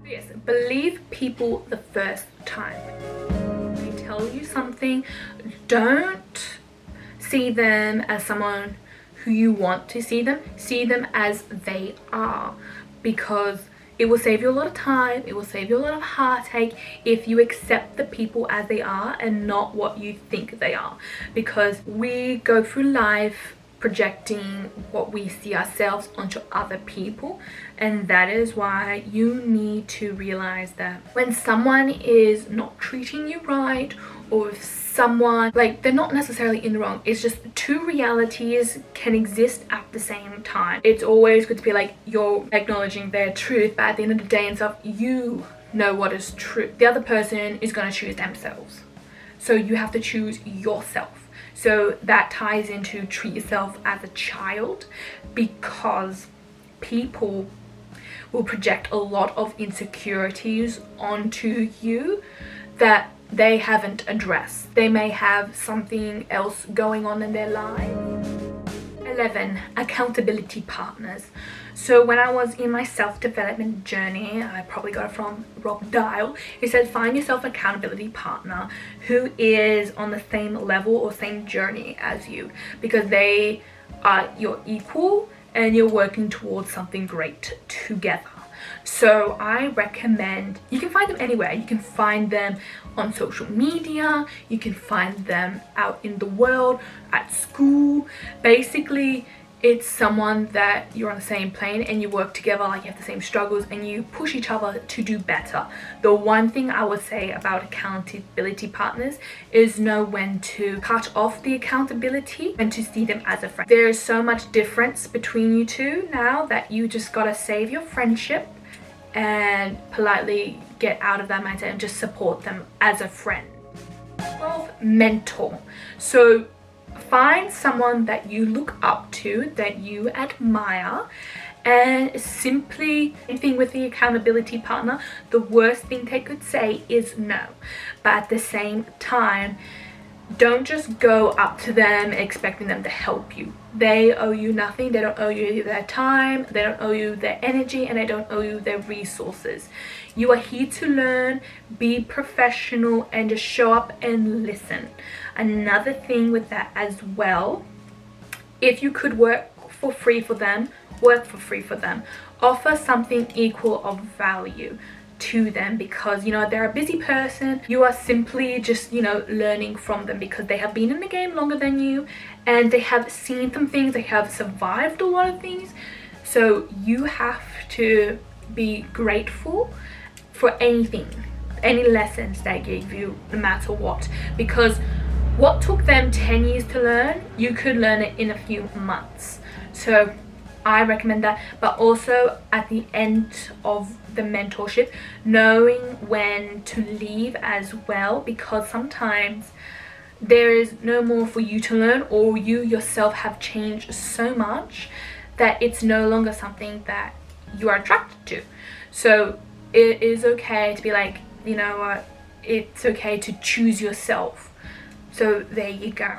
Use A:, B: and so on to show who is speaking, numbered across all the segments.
A: Yes, believe people the first time. They tell you something, don't see them as someone who you want to see them as they are, because it will save you a lot of time, it will save you a lot of heartache if you accept the people as they are and not what you think they are. Because we go through life projecting what we see ourselves onto other people, and that is why you need to realize that when someone is not treating you right, or if someone, like, they're not necessarily in the wrong, it's just two realities can exist at the same time. It's always good to be like, you're acknowledging their truth, but at the end of the day and stuff, you know what is true. The other person is going to choose themselves, so you have to choose yourself. So that ties into treat yourself as a child, because people will project a lot of insecurities onto you that they haven't addressed. They may have something else going on in their life. 11. Accountability partners. So when I was in my self-development journey, I probably got it from Rob Dial, he said find yourself an accountability partner who is on the same level or same journey as you, because they are your equal and you're working towards something great together. So I recommend, you can find them anywhere. You can find them on social media, you can find them out in the world, at school. Basically, it's someone that you're on the same plane and you work together, like you have the same struggles and you push each other to do better. The one thing I would say about accountability partners is know when to cut off the accountability and to see them as a friend. There is so much difference between you two now that you just gotta save your friendship and politely get out of that mindset and just support them as a friend. 12. Mentor. So find someone that you look up to, that you admire, and simply, anything with the accountability partner, the worst thing they could say is no. But at the same time, don't just go up to them expecting them to help you. They owe you nothing. They don't owe you their time, they don't owe you their energy, and they don't owe you their resources. You are here to learn, be professional, and just show up and listen. Another thing with that as well, if you could work for free for them, work for free for them. Offer something equal of value to them, because you know they're a busy person. You are simply just, you know, learning from them because they have been in the game longer than you and they have seen some things, they have survived a lot of things. So you have to be grateful for anything, any lessons they gave you, no matter what, because what took them 10 years to learn, you could learn it in a few months. So I recommend that. But also at the end of the mentorship, knowing when to leave as well, because sometimes there is no more for you to learn, or you yourself have changed so much that it's no longer something that you are attracted to. So it is okay to be like, you know what, it's okay to choose yourself. So there you go.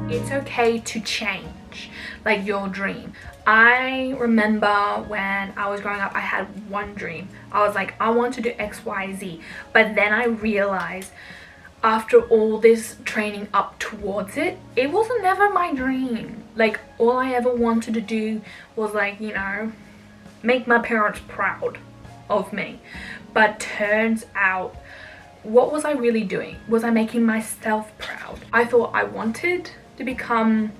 A: It's okay to change, like your dream. I remember when I was growing up, I had one dream. I was like, I want to do XYZ. But then I realized after all this training up towards it, it wasn't never my dream. Like, all I ever wanted to do was, like, you know, make my parents proud of me. But turns out, what was I really doing? Was I making myself proud? I thought I wanted to become,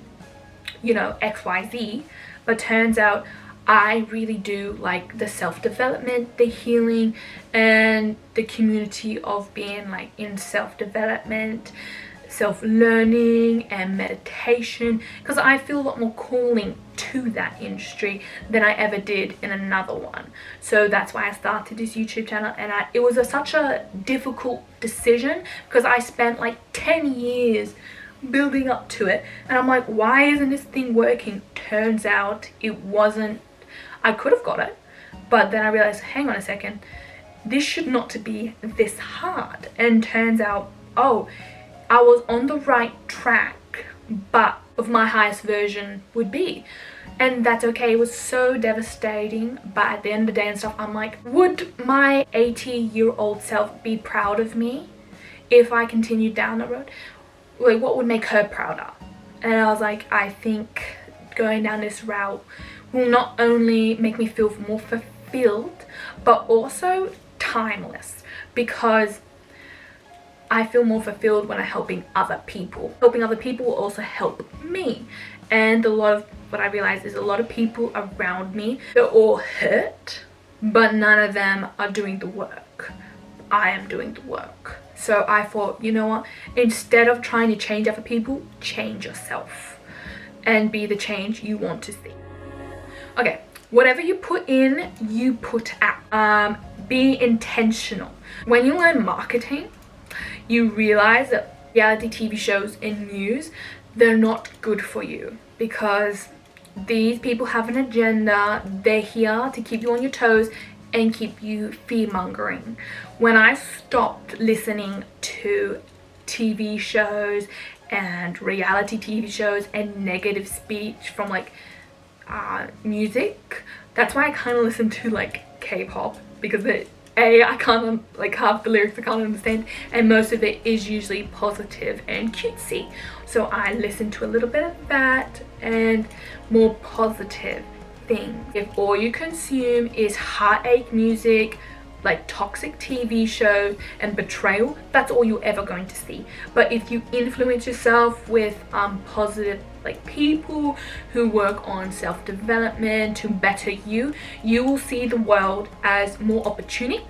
A: you know, XYZ, but turns out I really do like the self-development, the healing, and the community of being like in self-development, self-learning and meditation, because I feel a lot more calling to that industry than I ever did in another one. So that's why I started this YouTube channel, and it was such a difficult decision because I spent like 10 years building up to it, and I'm like, why isn't this thing working? Turns out it wasn't. I could have got it, but then I realized, hang on a second, this should not to be this hard. And turns out, oh, I was on the right track, but of my highest version would be and that's okay. It was so devastating, but at the end of the day and stuff, I'm like, would my 80-year-old self be proud of me if I continued down the road? Like, what would make her prouder? And I was like, I think going down this route will not only make me feel more fulfilled, but also timeless, because I feel more fulfilled when I'm helping other people. Helping other people will also help me. And a lot of what I realized is a lot of people around me, they're all hurt, but none of them are doing the work. I am doing the work. So I thought, you know what, instead of trying to change other people, change yourself and be the change you want to see. Okay, whatever you put in, you put out. Be intentional. When you learn marketing, you realize that reality TV shows and news, they're not good for you, because these people have an agenda. They're here to keep you on your toes and keep you fear-mongering. When I stopped listening to TV shows and reality TV shows and negative speech from like music, that's why I kind of listen to like K-pop, because I can't, like, half the lyrics I can't understand, and most of it is usually positive and cutesy. So I listen to a little bit of that and more positive things. If all you consume is heartache music, like toxic TV shows and betrayal, that's all you're ever going to see. But if you influence yourself with positive like people who work on self-development to better you, you will see the world as more opportunistic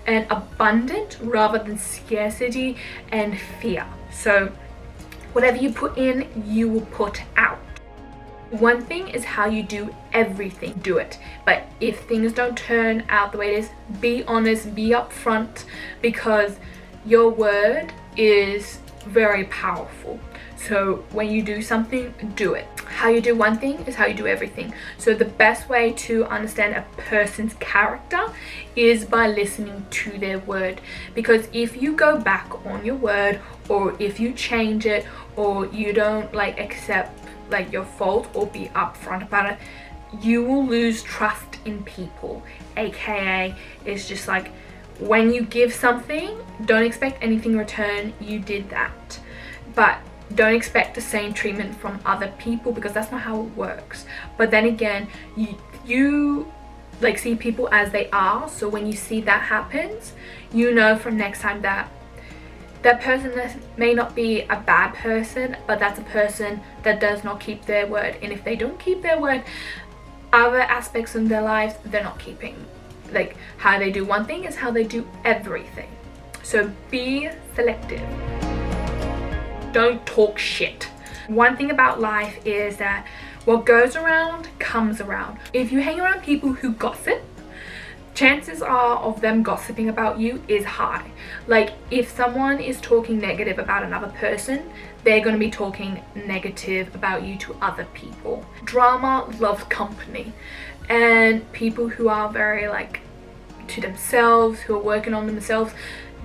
A: and abundant rather than scarcity and fear. So whatever you put in, you will put out. One thing is how you do everything, do it. But if things don't turn out the way it is, be honest, be upfront, because your word is very powerful. So when you do something, do it. How you do one thing is how you do everything. So the best way to understand a person's character is by listening to their word. Because if you go back on your word, or if you change it, or you don't like accept like your fault or be upfront about it, you will lose trust in people. AKA, it's just like when you give something, don't expect anything in return. You did that, but don't expect the same treatment from other people, because that's not how it works. But then again, you like see people as they are, so when you see that happens, you know from next time that that person may not be a bad person, but that's a person that does not keep their word. And if they don't keep their word, other aspects in their lives they're not keeping. Like how they do one thing is how they do everything. So be selective. Don't talk shit. One thing about life is that what goes around comes around. If you hang around people who gossip, chances are of them gossiping about you is high. Like if someone is talking negative about another person, they're going to be talking negative about you to other people. Drama loves company, and people who are very like to themselves, who are working on themselves,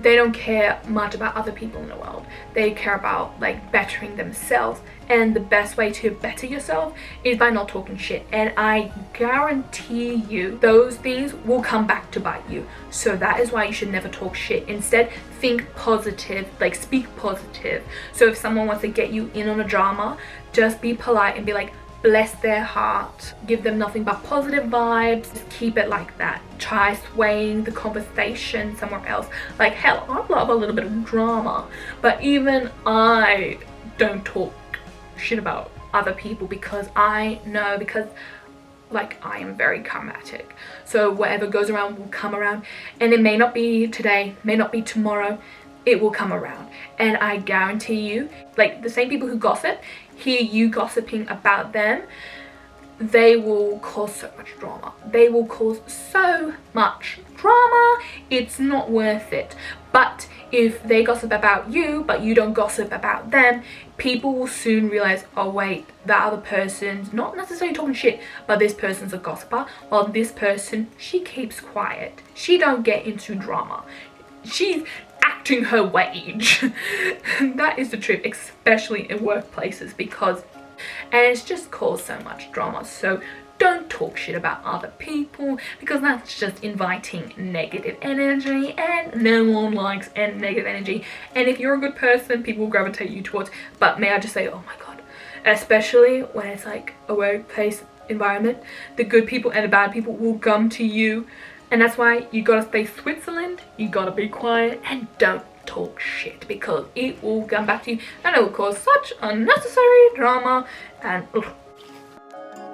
A: they don't care much about other people in the world. They care about like bettering themselves, and the best way to better yourself is by not talking shit. And I guarantee you those things will come back to bite you. So that is why you should never talk shit. Instead, think positive, like speak positive. So if someone wants to get you in on a drama, just be polite and be like, bless their heart, give them nothing but positive vibes. Just keep it like that. Try swaying the conversation somewhere else. Like hell, I love a little bit of drama, but even I don't talk shit about other people, because I know, because like I am very karmatic. So whatever goes around will come around, and it may not be today, may not be tomorrow, it will come around. And I guarantee you, like the same people who gossip, hear you gossiping about them, they will cause so much drama. They will cause so much drama, it's not worth it. But if they gossip about you but you don't gossip about them, people will soon realize, oh wait, that other person's not necessarily talking shit, but this person's a gossiper, while this person, she keeps quiet, she don't get into drama, she's acting her wage. That is the truth, especially in workplaces, because And it's just caused so much drama. So don't talk shit about other people, because that's just inviting negative energy, and no one likes negative energy. And if you're a good person, people will gravitate you towards. But may I just say, oh my god, especially when it's like a workplace environment, the good people and the bad people will come to you. And that's why you gotta stay Switzerland, you gotta be quiet and don't talk shit, because it will come back to you and it will cause such unnecessary drama. And ugh.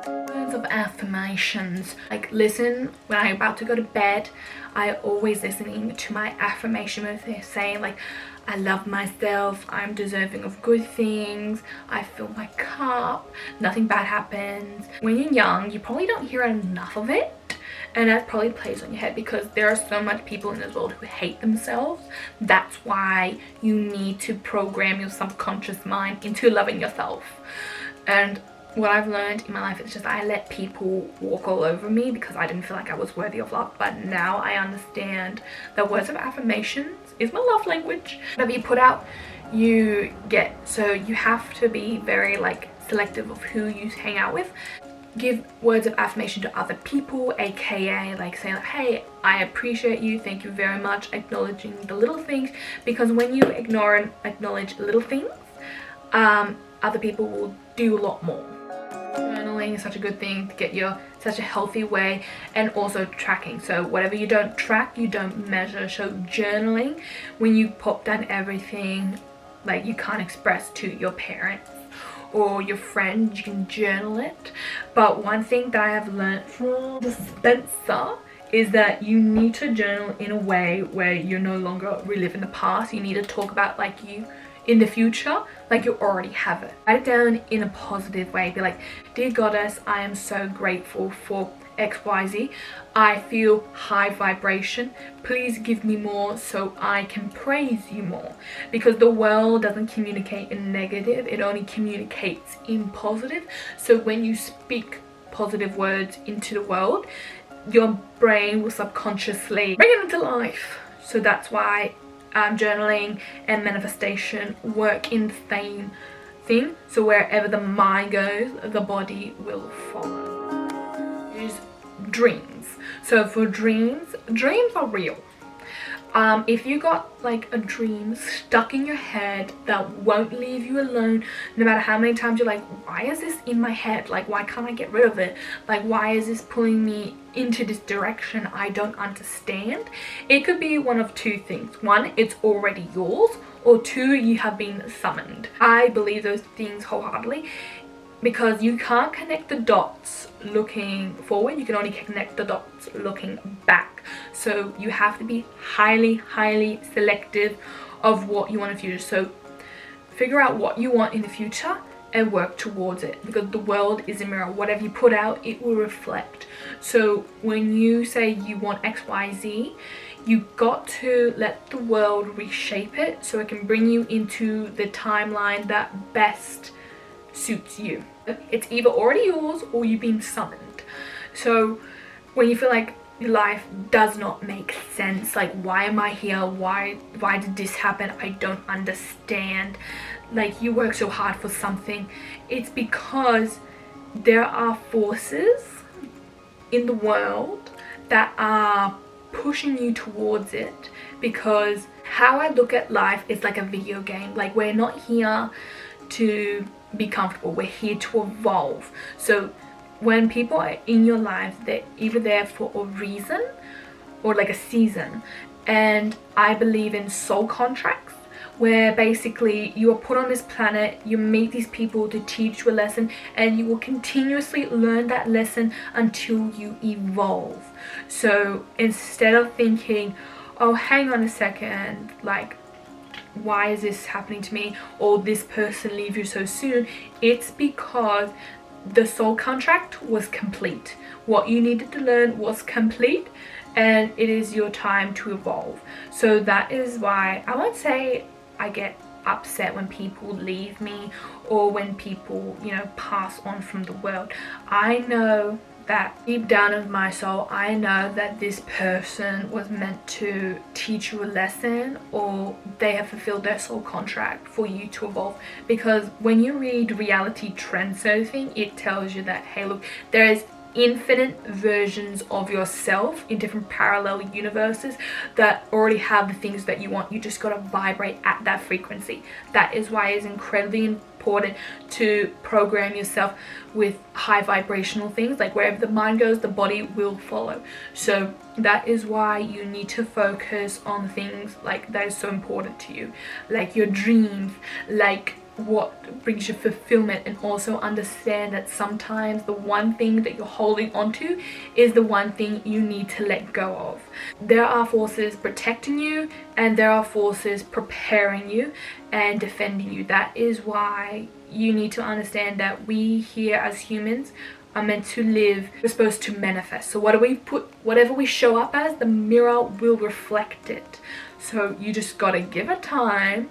A: Words of affirmations, like listen when I'm about to go to bed. I always listening to my affirmation with it, saying like, I love myself, I'm deserving of good things, I fill my cup, nothing bad happens. When you're young, you probably don't hear enough of it, and that probably plays on your head because there are so much people in this world who hate themselves. That's why you need to program your subconscious mind into loving yourself. And what I've learned in my life is just I let people walk all over me because I didn't feel like I was worthy of love. But now I understand that words of affirmations is my love language. Whatever you put out, you get. So you have to be very like selective of who you hang out with. Give words of affirmation to other people, aka like saying like, hey, I appreciate you, thank you very much, acknowledging the little things, because when you ignore and acknowledge little things, other people will do a lot more. Journaling is such a good thing to get your such a healthy way, and also tracking. So whatever you don't track, you don't measure. So journaling, when you pop down everything like you can't express to your parents or your friend, you can journal it. But one thing that I have learned from Spencer is that you need to journal in a way where you're no longer reliving the past. You need to talk about like you in the future, like you already have it. Write it down in a positive way. Be like, dear goddess, I am so grateful for XYZ. I feel high vibration. Please give me more so I can praise you more. Because the world doesn't communicate in negative, it only communicates in positive. So when you speak positive words into the world, your brain will subconsciously bring it into life. So that's why journaling and manifestation work in the same thing. So wherever the mind goes, the body will follow. Use dreams. So for dreams are real. If you got like a dream stuck in your head that won't leave you alone, no matter how many times you're like, why is this in my head? Like, why can't I get rid of it? Like, why is this pulling me into this direction I don't understand? It could be one of two things. One, it's already yours, or two, you have been summoned. I believe those things wholeheartedly, because you can't connect the dots looking forward, you can only connect the dots looking back. So you have to be highly selective of what you want in the future. So figure out what you want in the future and work towards it, because the world is a mirror. Whatever you put out, it will reflect. So when you say you want XYZ, you got to let the world reshape it so it can bring you into the timeline that best suits you. It's either already yours or you've been summoned. So when you feel like your life does not make sense, like, why am I here, why did this happen, I don't understand, like, you work so hard for something, it's because there are forces in the world that are pushing you towards it. Because how I look at life is like a video game. Like, we're not here to be comfortable, we're here to evolve. So when people are in your life, they're either there for a reason or like a season. And I believe in soul contracts, where basically you are put on this planet, you meet these people to teach you a lesson, and you will continuously learn that lesson until you evolve. So instead of thinking, oh, hang on a second, like, why is this happening to me, or this person leave you so soon, it's because the soul contract was complete. What you needed to learn was complete, and it is your time to evolve. So that is why I won't say I get upset when people leave me or when people, you know, pass on from the world. I know that deep down of my soul, I know that this person was meant to teach you a lesson, or they have fulfilled their soul contract for you to evolve. Because when you read reality trend surfing, it tells you that, hey look, there is infinite versions of yourself in different parallel universes that already have the things that you want. You just gotta vibrate at that frequency. That is why it's incredibly important to program yourself with high vibrational things. Like wherever the mind goes, the body will follow. So that is why you need to focus on things like that is so important to you, like your dreams, like what brings you fulfillment, and also understand that sometimes the one thing that you're holding onto is the one thing you need to let go of. There are forces protecting you, and there are forces preparing you and defending you. That is why you need to understand that we here as humans are meant to live. We're supposed to manifest. So what do we put, whatever we show up as, the mirror will reflect it. So you just gotta give it time,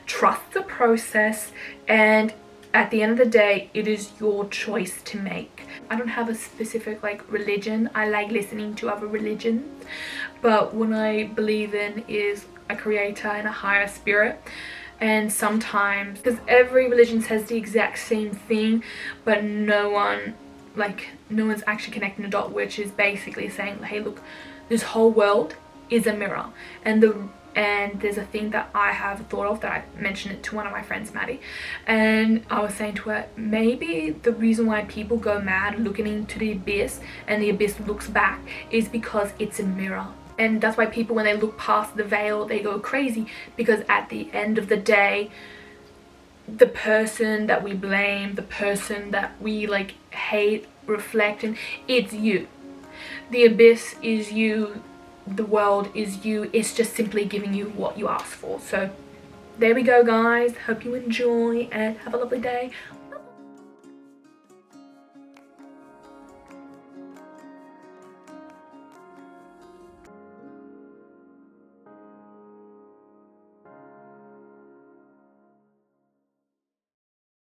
A: trust the process, and at the end of the day, it is your choice to make. I don't have a specific like religion. I like listening to other religions, but what I believe in is a creator and a higher spirit. And sometimes, because every religion says the exact same thing, but no one's actually connecting the dot, which is basically saying, hey look, this whole world is a mirror. And there's a thing that I have thought of, that I mentioned it to one of my friends, Maddie, and I was saying to her, maybe the reason why people go mad looking into the abyss and the abyss looks back is because it's a mirror. And that's why people, when they look past the veil, they go crazy, because at the end of the day, the person that we blame, the person that we like hate, reflect, and it's you. The abyss is you, the world is you. It's just simply giving you what you asked for. So there we go, guys. Hope you enjoy and have a lovely day.